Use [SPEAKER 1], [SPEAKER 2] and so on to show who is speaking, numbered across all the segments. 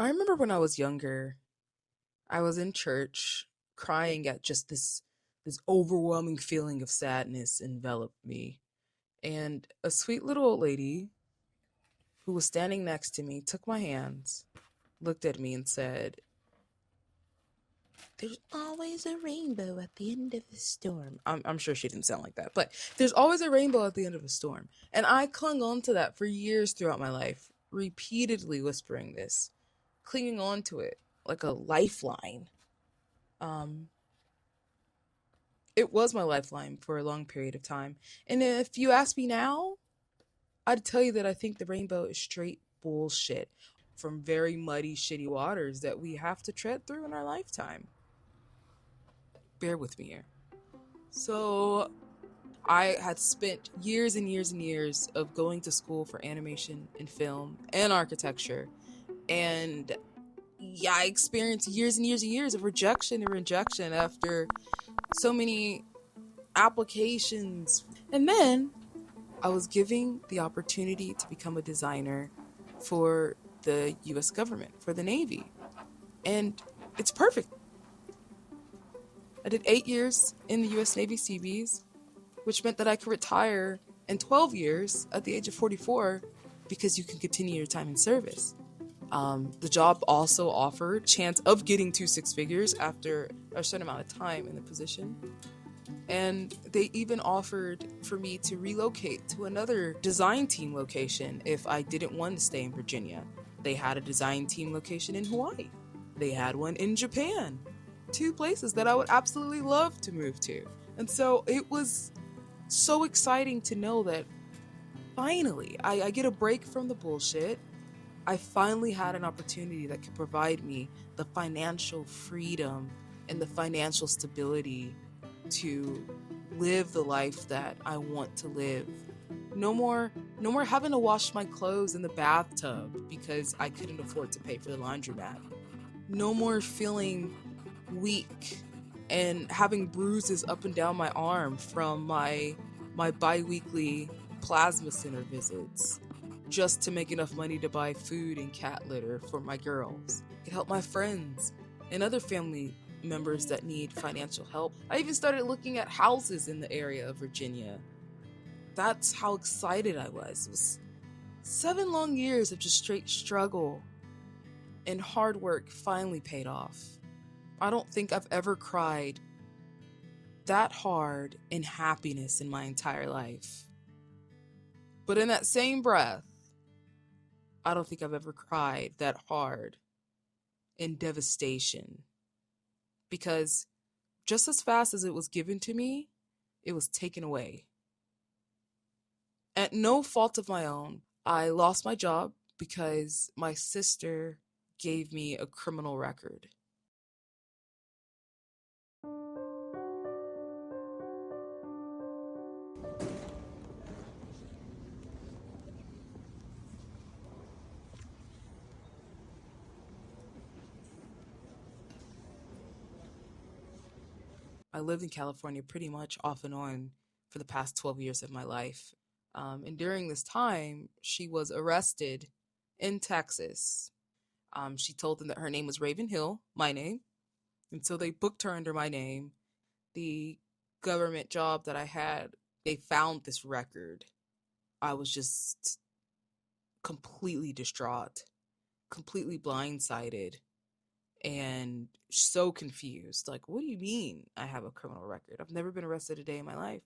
[SPEAKER 1] I remember when I was younger, I was in church crying at just this overwhelming feeling of sadness enveloped me. And a sweet little old lady who was standing next to me took my hands, looked at me and said, "There's always a rainbow at the end of the storm." I'm sure she didn't sound like that, but there's always a rainbow at the end of a storm. And I clung on to that for years throughout my life, repeatedly whispering this, clinging on to it like a lifeline. Um, it was my lifeline for a long period of time. And if you ask me now, I'd tell you that I think the rainbow is straight bullshit from very muddy, shitty waters that we have to tread through in our lifetime. Bear with me here. So, I had spent years and years and years of going to school for animation and film and architecture. And yeah, I experienced years and years and years of rejection and rejection after so many applications. And then I was giving the opportunity to become a designer for the US government, for the Navy. And it's perfect. I did 8 years in the US Navy Seabees, which meant that I could retire in 12 years at the age of 44 because you can continue your time in service. The job also offered chance of getting to six figures after a certain amount of time in the position. And they even offered for me to relocate to another design team location if I didn't want to stay in Virginia. They had a design team location in Hawaii. They had one in Japan. Two places that I would absolutely love to move to. And so it was so exciting to know that finally I get a break from the bullshit. I finally had an opportunity that could provide me the financial freedom and the financial stability to live the life that I want to live. No more having to wash my clothes in the bathtub because I couldn't afford to pay for the laundromat. No more feeling weak and having bruises up and down my arm from my bi-weekly plasma center visits just to make enough money to buy food and cat litter for my girls. I could help my friends and other family members that need financial help. I even started looking at houses in the area of Virginia. That's how excited I was. It was 7 long years of just straight struggle, and hard work finally paid off. I don't think I've ever cried that hard in happiness in my entire life. But in that same breath, I don't think I've ever cried that hard in devastation. Because just as fast as it was given to me, it was taken away. At no fault of my own, I lost my job because my sister gave me a criminal record. I lived in California pretty much off and on for the past 12 years of my life. And during this time, she was arrested in Texas. She told them that her name was Raven Hill, my name. And so they booked her under my name. The government job that I had, they found this record. I was just completely distraught, completely blindsided, and so confused. Like, what do you mean I have a criminal record? I've never been arrested a day in my life.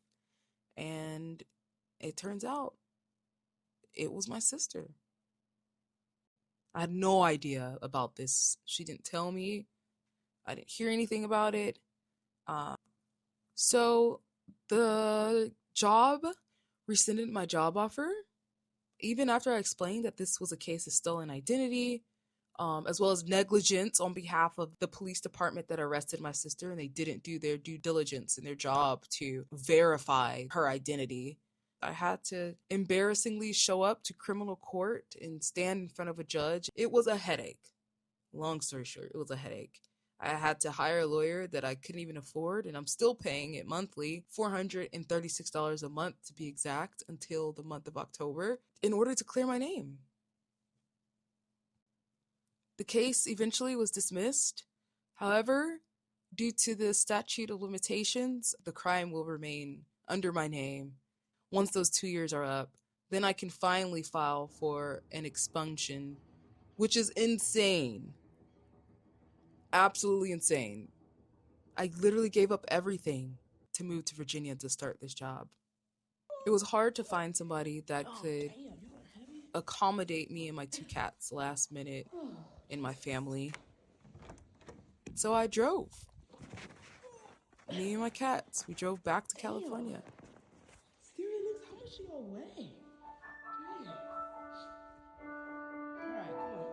[SPEAKER 1] And it turns out it was my sister. I had no idea about this. She didn't tell me. I didn't hear anything about it. Uh, so the job rescinded my job offer, even after I explained that this was a case of stolen identity, as well as negligence on behalf of the police department that arrested my sister, and they didn't do their due diligence in their job to verify her identity. I had to embarrassingly show up to criminal court and stand in front of a judge. It was a headache. Long story short, it was a headache. I had to hire a lawyer that I couldn't even afford, and I'm still paying it monthly, $436 a month to be exact, until the month of October, in order to clear my name. The case eventually was dismissed. However, due to the statute of limitations, the crime will remain under my name. Once those 2 years are up, then I can finally file for an expunction, which is insane. Absolutely insane. I literally gave up everything to move to Virginia to start this job. It was hard to find somebody that could accommodate me and my two cats last minute in my family. So I drove. Me and my cats, we drove back to California.
[SPEAKER 2] Seriously, how much do y'all weigh? Alright, cool.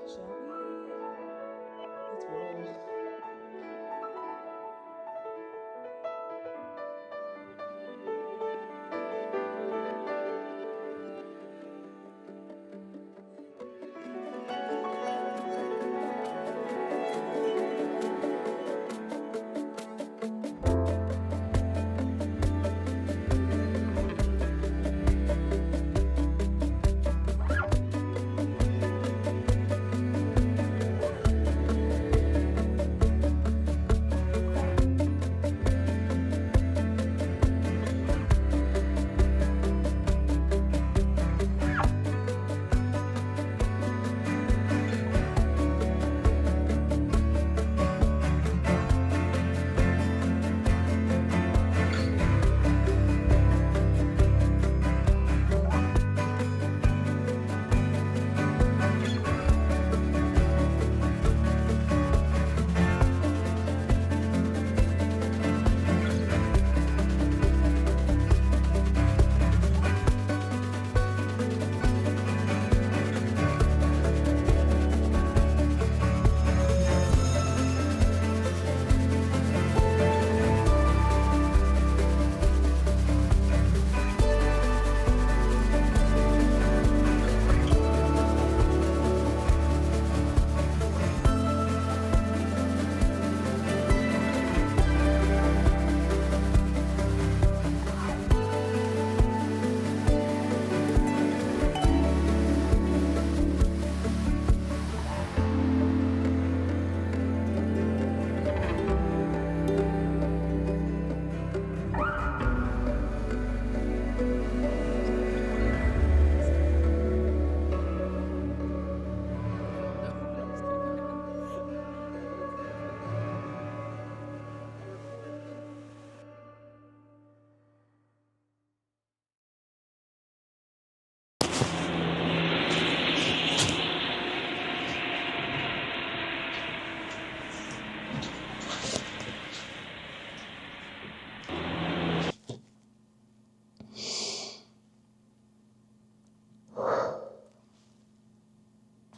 [SPEAKER 2] Shall we? Let's roll.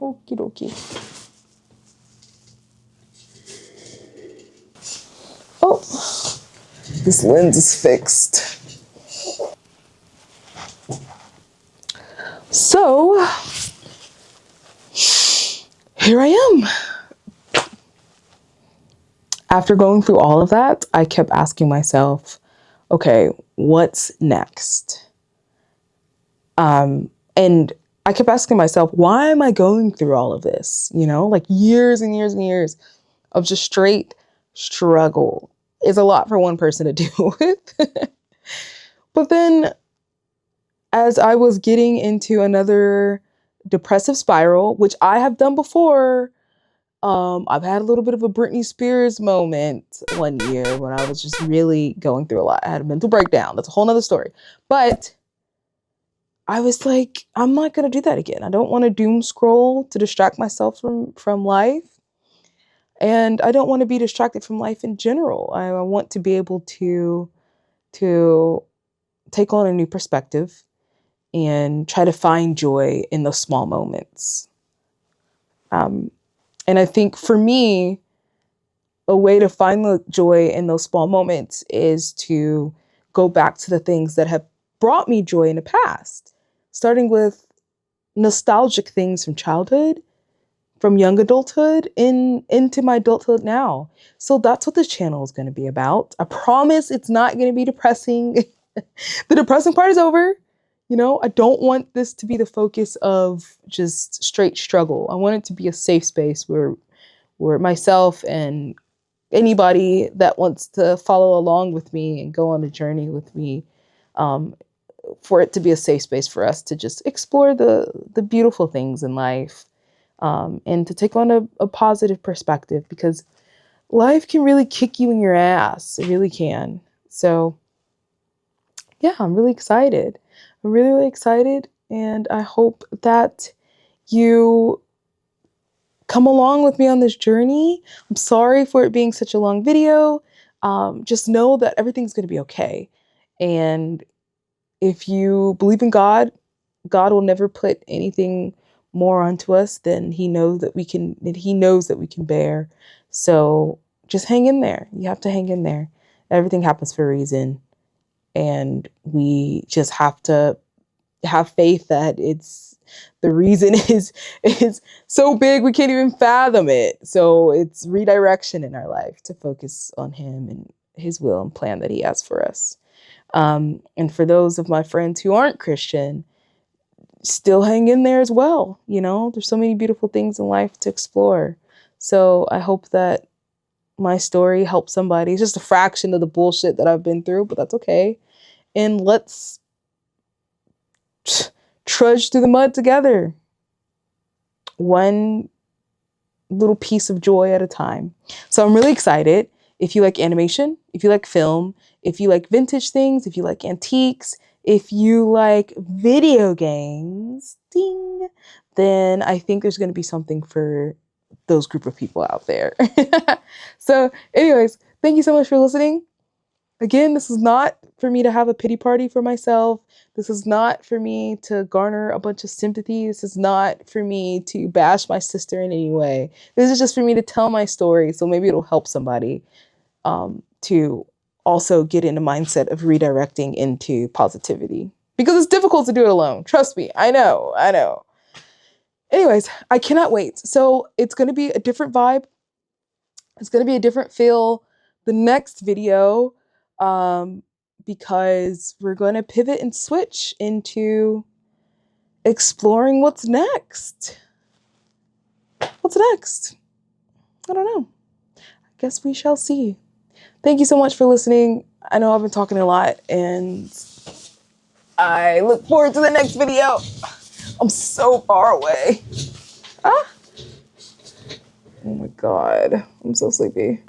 [SPEAKER 2] Okie dokie. Oh, this lens is fixed. So, here I am. After going through all of that, I kept asking myself, okay, what's next? And I kept asking myself, why am I going through all of this? You know, like years and years and years of just straight struggle is a lot for one person to deal with. But then as I was getting into another depressive spiral, which I have done before, I've had a little bit of a Britney Spears moment one year when I was just really going through a lot. I had a mental breakdown. That's a whole nother story. But I was like, I'm not going to do that again. I don't want to doom scroll to distract myself from life. And I don't want to be distracted from life in general. I want to be able to take on a new perspective and try to find joy in those small moments. And I think for me, a way to find the joy in those small moments is to go back to the things that have brought me joy in the past, starting with nostalgic things from childhood, from young adulthood into my adulthood now. So that's what this channel is going to be about. I promise it's not going to be depressing. The depressing part is over. You know, I don't want this to be the focus of just straight struggle. I want it to be a safe space where myself and anybody that wants to follow along with me and go on a journey with me, um, for it to be a safe space for us to just explore the beautiful things in life, and to take on a positive perspective, because life can really kick you in your ass. It really can. So yeah, I'm really excited. I'm really, really excited. And I hope that you come along with me on this journey. I'm sorry for it being such a long video. Just know that everything's going to be okay. And if you believe in God, God will never put anything more onto us than he knows that we can bear. So just hang in there. You have to hang in there. Everything happens for a reason. And we just have to have faith that the reason is so big we can't even fathom it. So it's redirection in our life to focus on him and his will and plan that he has for us. And for those of my friends who aren't Christian, still hang in there as well. You know, there's so many beautiful things in life to explore. So I hope that my story helps somebody. It's just a fraction of the bullshit that I've been through, but that's okay. And let's trudge through the mud together, one little piece of joy at a time. So I'm really excited. If you like animation, if you like film, if you like vintage things, if you like antiques, if you like video games, ding, then I think there's going to be something for those group of people out there. So anyways, thank you so much for listening. Again, this is not for me to have a pity party for myself. This is not for me to garner a bunch of sympathy. This is not for me to bash my sister in any way. This is just for me to tell my story, so maybe it'll help somebody, to also get in a mindset of redirecting into positivity. Because it's difficult to do it alone. Trust me, I know. Anyways, I cannot wait. So it's going to be a different vibe. It's going to be a different feel the next video, because we're going to pivot and switch into exploring what's next. What's next? I don't know. I guess we shall see. Thank you so much for listening. I know I've been talking a lot, and I look forward to the next video. I'm so far away. Ah. Oh my God, I'm so sleepy.